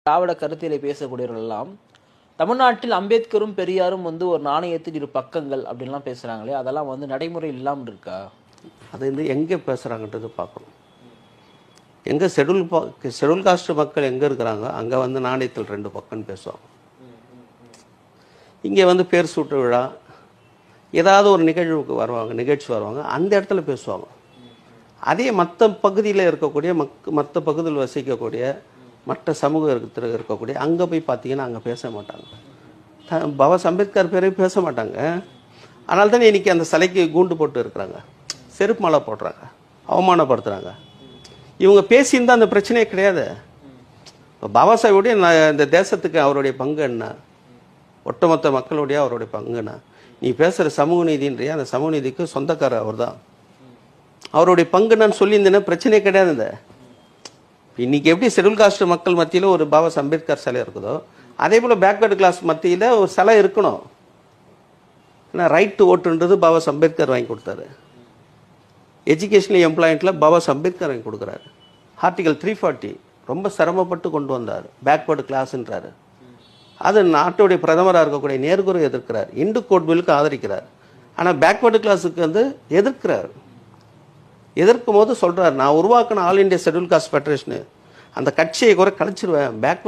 திராவிட கருத்தியலை பேசக்கூடியவர்கள் எல்லாம் தமிழ்நாட்டில் அம்பேத்கரும் பெரியாரும் ஒரு நாணயத்தில் இரு பக்கங்கள் அப்படின்லாம் பேசுகிறாங்களே, அதெல்லாம் நடைமுறை இல்லாமல் இருக்கா? அது எங்கே பேசுகிறாங்கன்றது பார்க்கணும். எங்கே ஷெட்யூல் காஸ்ட் மக்கள் எங்கே இருக்கிறாங்க அங்கே நாணயத்தில் ரெண்டு பக்கம்னு பேசுவாங்க. இங்கே பேர் சூட்டு விழா ஏதாவது ஒரு நிகழ்ச்சி வருவாங்க, அந்த இடத்துல பேசுவாங்க. அதே மற்ற பகுதியில் இருக்கக்கூடிய மற்ற பகுதியில் வசிக்கக்கூடிய மற்ற சமூகத்தில் இருக்கக்கூடிய அங்கே போய் பார்த்தீங்கன்னா அங்கே பேச மாட்டாங்க. பாபா அம்பேத்கர் பேரே பேச மாட்டாங்க. அதனால தானே இன்றைக்கி அந்த சிலைக்கு கூண்டு போட்டு இருக்கிறாங்க, செருப்பு மாலை போடுறாங்க, அவமானப்படுத்துகிறாங்க. இவங்க பேசியிருந்தால் அந்த பிரச்சனையே கிடையாது. இப்போ பாபா சாஹிபுடைய இந்த தேசத்துக்கு அவருடைய பங்கு என்ன, ஒட்டுமொத்த மக்களுடைய அவருடைய பங்கு என்ன? நீ பேசுகிற சமூக நீதின்றியா, அந்த சமூக நீதிக்கு சொந்தக்காரர் அவர் தான். அவருடைய பங்கு என்னன்னு சொல்லியிருந்தேன்னா பிரச்சனையே கிடையாது. இந்த இன்றைக்கி எப்படி ஷெட்யூல் காஸ்ட் மக்கள் மத்தியில் ஒரு பாபா அம்பேத்கர் சிலை இருக்குதோ, அதே போல் பேக்வேர்டு கிளாஸ் மத்தியில் ஒரு சிலை இருக்கணும். ஏன்னா ரைட் டு ஓட்டுன்றது பாபா அம்பேத்கர் வாங்கி கொடுத்தாரு. எஜுகேஷனல் எம்ப்ளாய்மெண்ட்டில் பாபா அம்பேத்கர் வாங்கி கொடுக்குறாரு. ஆர்டிகல் 340 ரொம்ப சிரமப்பட்டு கொண்டு வந்தார், பேக்வேர்டு கிளாஸ்ன்றாரு. அது நாட்டுடைய பிரதமராக இருக்கக்கூடிய நேருகுரு எதிர்க்கிறார், இந்து கோட் பில்லுக்கு ஆதரிக்கிறார். ஆனால் பேக்வேர்டு கிளாஸுக்கு எதிர்க்கிறார். எதிர்க்கும் போது சொல்கிறார், நான் உருவாக்கின ஆல் இண்டியா ஷெட்யூல் காஸ்ட் ஃபெடரேஷனு அந்த கட்சியை கூட கழிச்சிருவேன், பேக்வேர்டு